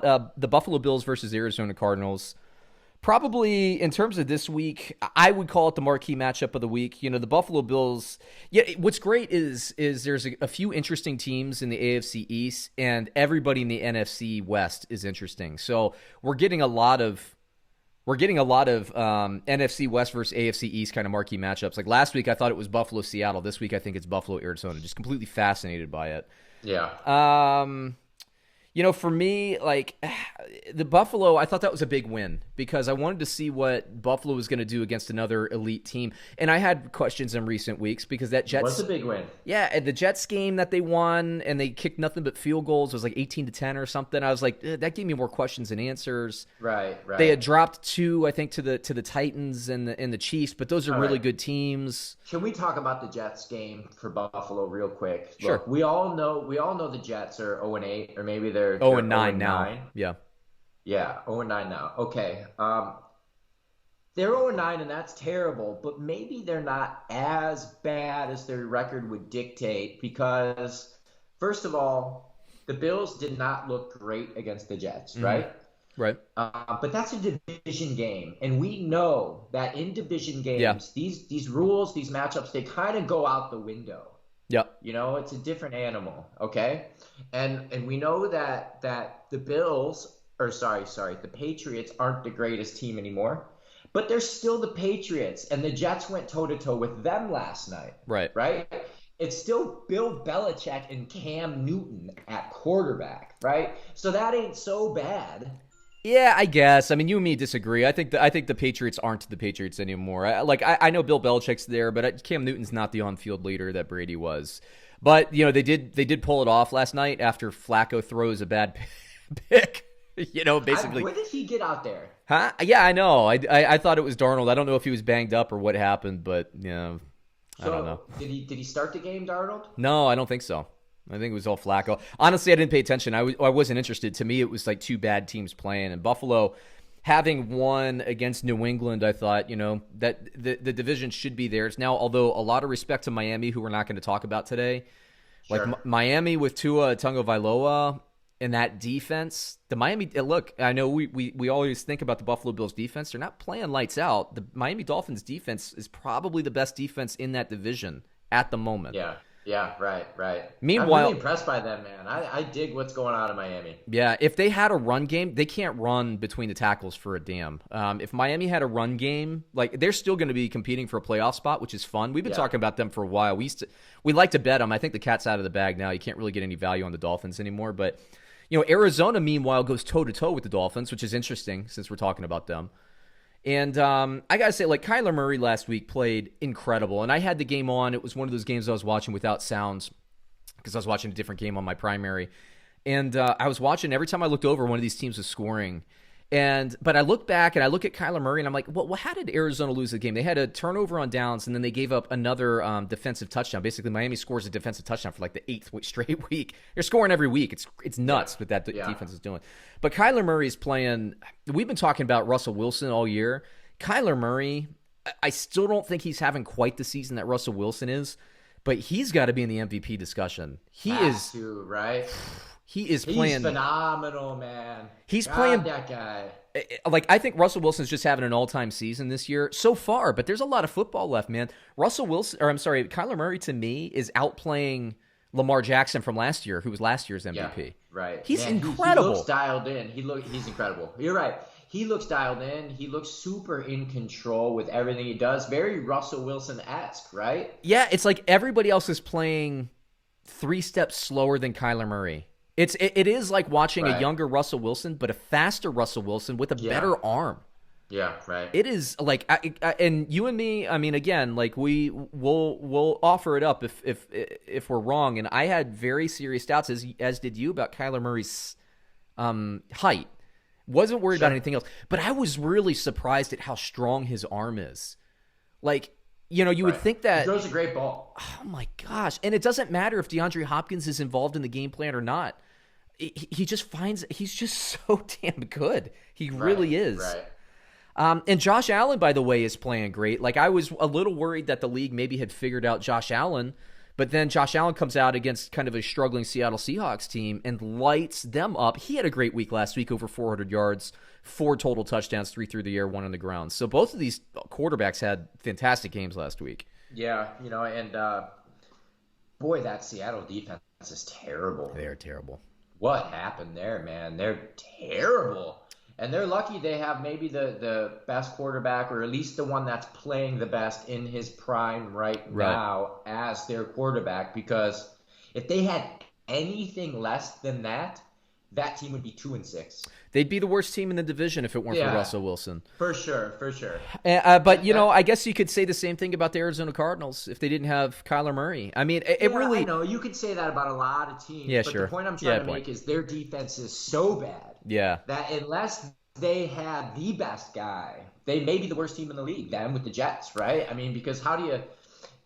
the Buffalo Bills versus Arizona Cardinals. Probably in terms of this week, I would call it the marquee matchup of the week. The Buffalo Bills. Yeah, what's great is there's a few interesting teams in the AFC East, and everybody in the NFC West is interesting. So we're getting a lot of NFC West versus AFC East kind of marquee matchups. Like last week, I thought it was Buffalo Seattle. This week, I think it's Buffalo Arizona. Just completely fascinated by it. Yeah. For me, like the Buffalo, I thought that was a big win because I wanted to see what Buffalo was going to do against another elite team. And I had questions in recent weeks because that Jets What's a big win? Yeah, and the Jets game that they won and they kicked nothing but field goals was like 18-10 or something. I was like, that gave me more questions than answers. Right. They had dropped 2, I think, to the Titans and the Chiefs, but those are really good teams. Can we talk about the Jets game for Buffalo real quick? Sure. Look, we all know the Jets are 0-8, or maybe they're 0-9 now. Yeah. Yeah, 0-9 now. Okay. They're 0-9, and that's terrible, but maybe they're not as bad as their record would dictate because, first of all, the Bills did not look great against the Jets, right? Right. But that's a division game, and we know that in division games, these rules, these matchups, they kind of go out the window. Yeah. It's a different animal, okay? And we know that the Bills, or sorry, the Patriots aren't the greatest team anymore, but they're still the Patriots, and the Jets went toe-to-toe with them last night. Right. It's still Bill Belichick and Cam Newton at quarterback, right? So that ain't so bad. Yeah, I guess. I mean, you and me disagree. I think the Patriots aren't the Patriots anymore. I know Bill Belichick's there, but Cam Newton's not the on-field leader that Brady was. But they did pull it off last night after Flacco throws a bad pick. Basically. When did he get out there? Huh? Yeah, I know. I thought it was Darnold. I don't know if he was banged up or what happened, but I don't know. Did he start the game, Darnold? No, I don't think so. I think it was all Flacco. Honestly, I didn't pay attention. I wasn't interested. To me, it was like 2 bad teams playing. And Buffalo, having won against New England, I thought, that the division should be theirs. Now, although a lot of respect to Miami, who we're not going to talk about today. Sure. Like Miami with Tua Tagovailoa and that defense. The Miami, look, I know we always think about the Buffalo Bills defense. They're not playing lights out. The Miami Dolphins defense is probably the best defense in that division at the moment. Yeah, right. Meanwhile, I'm really impressed by them, man. I dig what's going on in Miami. Yeah, if they had a run game, they can't run between the tackles for a damn. If Miami had a run game, like they're still going to be competing for a playoff spot, which is fun. We've been talking about them for a while. We like to bet them. I think the cat's out of the bag now. You can't really get any value on the Dolphins anymore. But Arizona, meanwhile, goes toe-to-toe with the Dolphins, which is interesting since we're talking about them. And I got to say, like, Kyler Murray last week played incredible. And I had the game on. It was one of those games I was watching without sounds because I was watching a different game on my primary. And I was watching every time I looked over, one of these teams was scoring. But I look back and I look at Kyler Murray and I'm like, well, how did Arizona lose the game? They had a turnover on downs and then they gave up another defensive touchdown. Basically, Miami scores a defensive touchdown for like the 8th straight week. They're scoring every week. It's nuts what that defense is doing. But Kyler Murray is playing. We've been talking about Russell Wilson all year. Kyler Murray, I still don't think he's having quite the season that Russell Wilson is, but he's got to be in the MVP discussion. He is playing. He's phenomenal, man. He's playing that guy. Like, I think Russell Wilson's just having an all-time season this year so far, but there's a lot of football left, man. Kyler Murray to me is outplaying Lamar Jackson from last year, who was last year's MVP. Yeah, right. He's incredible. He looks dialed in. He's incredible. You're right. He looks dialed in. He looks super in control with everything he does. Very Russell Wilson-esque, right? Yeah, it's like everybody else is playing 3 steps slower than Kyler Murray. It is like watching a younger Russell Wilson, but a faster Russell Wilson with a better arm. Yeah, right. It is like, and you and me. I mean, again, like we'll offer it up if we're wrong. And I had very serious doubts, as did you, about Kyler Murray's height. Wasn't worried about anything else, but I was really surprised at how strong his arm is. Like, you would think that he throws a great ball. Oh my gosh! And it doesn't matter if DeAndre Hopkins is involved in the game plan or not. He just finds he's just so damn good. He really is. Right. And Josh Allen, by the way, is playing great. Like, I was a little worried that the league maybe had figured out Josh Allen, But then Josh Allen comes out against kind of a struggling Seattle Seahawks team and lights them up. He had a great week last week, over 400 yards, 4 total touchdowns, 3 through the air, 1 on the ground. So both of these quarterbacks had fantastic games last week. Yeah, and boy, that Seattle defense is terrible. They are terrible. What happened there, man? They're terrible. And they're lucky they have maybe the best quarterback, or at least the one that's playing the best in his prime right now as their quarterback. Because if they had anything less than that, that team would be 2-6. They'd be the worst team in the division if it weren't for Russell Wilson. For sure. But, I guess you could say the same thing about the Arizona Cardinals if they didn't have Kyler Murray. I mean, it really... I know. You could say that about a lot of teams. Yeah, but sure. the point I'm trying to make is their defense is so bad that unless they had the best guy, they may be the worst team in the league, then, with the Jets, right? I mean, because how do you...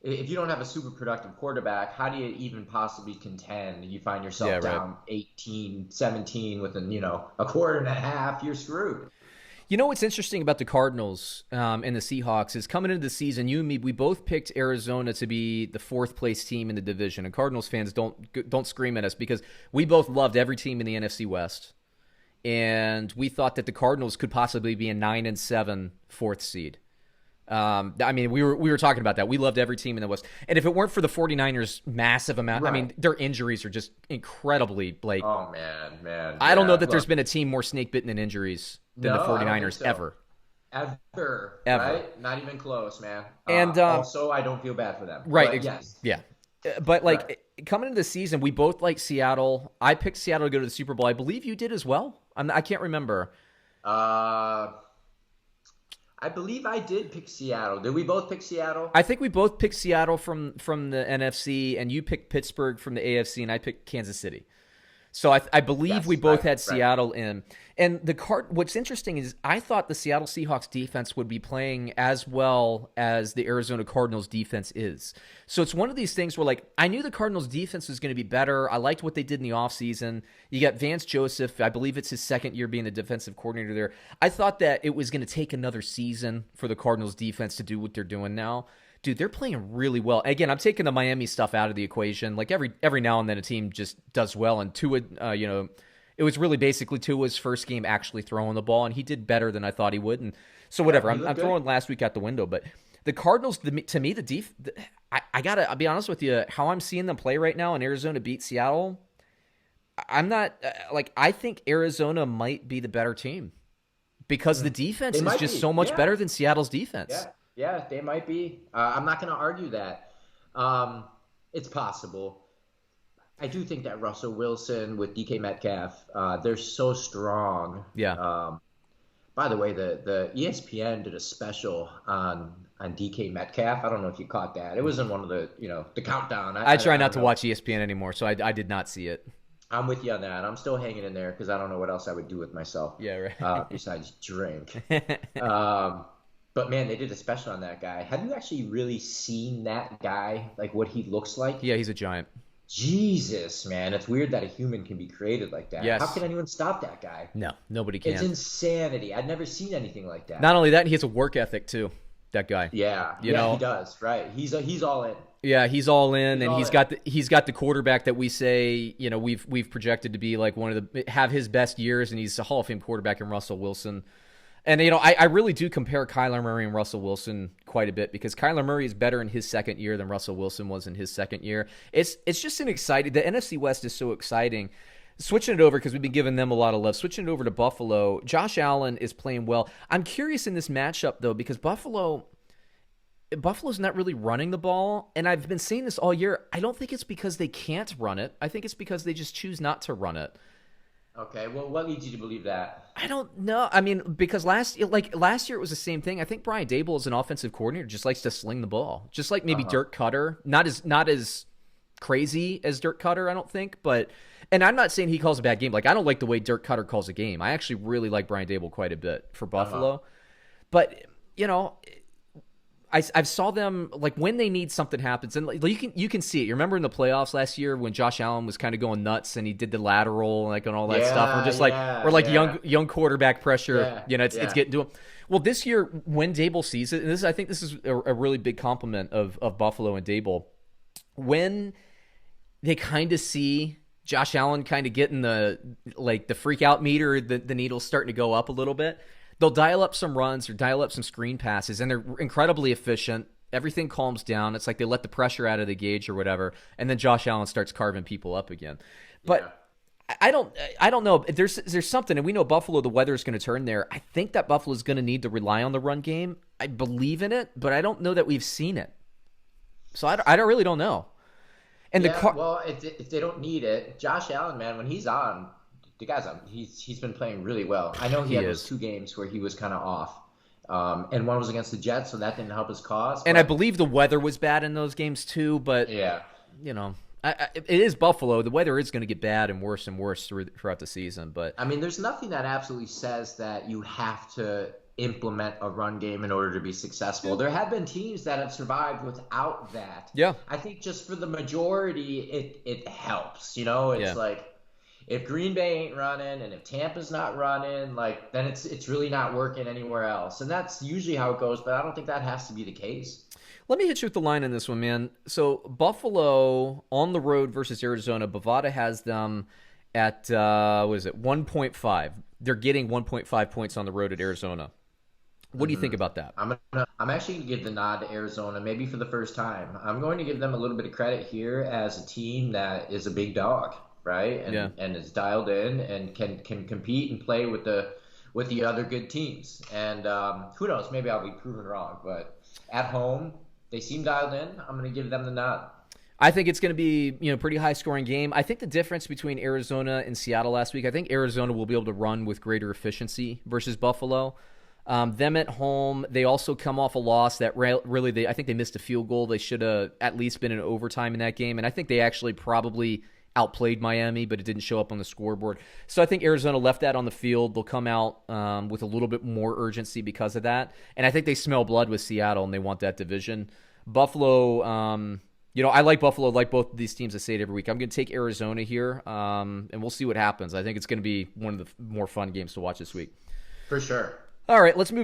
If you don't have a super productive quarterback, how do you even possibly contend? You find yourself down 18-17 within, a quarter and a half, you're screwed. You know what's interesting about the Cardinals and the Seahawks is coming into the season, you and me, we both picked Arizona to be the 4th place team in the division. And Cardinals fans don't scream at us because we both loved every team in the NFC West. And we thought that the Cardinals could possibly be a 9-7 4th seed. I mean, we were talking about that. We loved every team in the West. And if it weren't for the 49ers' massive amount, I mean, their injuries are just incredibly, oh, man. I don't know that there's been a team more snake-bitten in injuries than the 49ers ever. Ever, right? Not even close, man. And also, I don't feel bad for them. Right. But yes. Yeah. But, coming into the season, we both like Seattle. I picked Seattle to go to the Super Bowl. I believe you did as well. I can't remember. I believe I did pick Seattle. Did we both pick Seattle? I think we both picked Seattle from the NFC, and you picked Pittsburgh from the AFC, and I picked Kansas City. So I believe we both had Seattle in. And what's interesting is I thought the Seattle Seahawks defense would be playing as well as the Arizona Cardinals defense is. So it's one of these things where, I knew the Cardinals defense was going to be better. I liked what they did in the offseason. You got Vance Joseph. I believe it's his second year being the defensive coordinator there. I thought that it was going to take another season for the Cardinals defense to do what they're doing now. Dude, they're playing really well. Again, I'm taking the Miami stuff out of the equation. Every now and then a team just does well, and Tua, it was really basically Tua's first game actually throwing the ball, and he did better than I thought he would. And so whatever, I'm throwing last week out the window. But the Cardinals, to me, I gotta be honest with you, how I'm seeing them play right now, and Arizona beat Seattle. I'm not I think Arizona might be the better team because the defense is just so much better than Seattle's defense. Yeah, they might be. I'm not going to argue that. It's possible. I do think that Russell Wilson with DK Metcalf, they're so strong. Yeah. By the way, the ESPN did a special on DK Metcalf. I don't know if you caught that. It was in one of the the countdown. I try not to watch ESPN anymore, so I did not see it. I'm with you on that. I'm still hanging in there because I don't know what else I would do with myself. Yeah, right. Besides drink. But, man, they did a special on that guy. Have you actually really seen that guy, what he looks like? Yeah, he's a giant. Jesus, man. It's weird that a human can be created like that. Yes. How can anyone stop that guy? No, nobody can. It's insanity. I've never seen anything like that. Not only that, he has a work ethic, too, that guy. Yeah, he does, right. He's all in. Yeah, he's all in, and he's got the quarterback that we say, we've projected to be have his best years, and he's a Hall of Fame quarterback in Russell Wilson. And, I really do compare Kyler Murray and Russell Wilson quite a bit because Kyler Murray is better in his second year than Russell Wilson was in his second year. It's just the NFC West is so exciting. Switching it over because we've been giving them a lot of love. Switching it over to Buffalo, Josh Allen is playing well. I'm curious in this matchup, though, because Buffalo's not really running the ball, and I've been saying this all year. I don't think it's because they can't run it. I think it's because they just choose not to run it. Okay, well, what leads you to believe that? I don't know. I mean, because last year it was the same thing. I think Brian Daboll is an offensive coordinator, just likes to sling the ball, just like maybe Dirk Cutter. Not as crazy as Dirk Cutter, I don't think. And I'm not saying he calls a bad game. I don't like the way Dirk Cutter calls a game. I actually really like Brian Daboll quite a bit for Buffalo. But I saw them when they need something happens, and you can see it. You remember in the playoffs last year when Josh Allen was kind of going nuts and he did the lateral and all that stuff. We're just young quarterback pressure. It's getting to him. Well, this year when Daboll sees it, and I think this is a really big compliment of Buffalo and Daboll. when they kind of see Josh Allen kind of getting the freak out meter, the needle's starting to go up a little bit, they'll dial up some runs or dial up some screen passes, and they're incredibly efficient. Everything calms down. It's like they let the pressure out of the gauge or whatever, and then Josh Allen starts carving people up again. But I don't know. There's something, and we know Buffalo, the weather is going to turn there. I think that Buffalo is going to need to rely on the run game. I believe in it, but I don't know that we've seen it. So I really don't know. And if they don't need it, Josh Allen, man, when he's on, the guy's on. He's been playing really well. I know he had those 2 games where he was kind of off, and one was against the Jets, so that didn't help his cause. And I believe the weather was bad in those games too. But it is Buffalo. The weather is going to get bad and worse throughout the season. But I mean, there's nothing that absolutely says that you have to implement a run game in order to be successful. There have been teams that have survived without that. Yeah. I think just for the majority, it helps. It's like if Green Bay ain't running and if Tampa's not running, like then it's really not working anywhere else. And that's usually how it goes, but I don't think that has to be the case. Let me hit you with the line in this one, man. So Buffalo on the road versus Arizona, Bovada has them at 1.5. They're getting 1.5 points on the road at Arizona. What do you think about that? I'm actually going to give the nod to Arizona, maybe for the first time. I'm going to give them a little bit of credit here as a team that is a big dog, right? And is dialed in and can compete and play with the other good teams. And who knows? Maybe I'll be proven wrong. But at home, they seem dialed in. I'm going to give them the nod. I think it's going to be pretty high scoring game. I think the difference between Arizona and Seattle last week, I think Arizona will be able to run with greater efficiency versus Buffalo. Them at home, they also come off a loss that really I think they missed a field goal. They should have at least been in overtime in that game, and I think they actually probably outplayed Miami, but it didn't show up on the scoreboard. So I think Arizona left that on the field. They'll come out with a little bit more urgency because of that, and I think they smell blood with Seattle, and they want that division. Buffalo, I like Buffalo, like both of these teams. I say it every week. I'm going to take Arizona here, and we'll see what happens. I think it's going to be one of the more fun games to watch this week. For sure. All right, let's move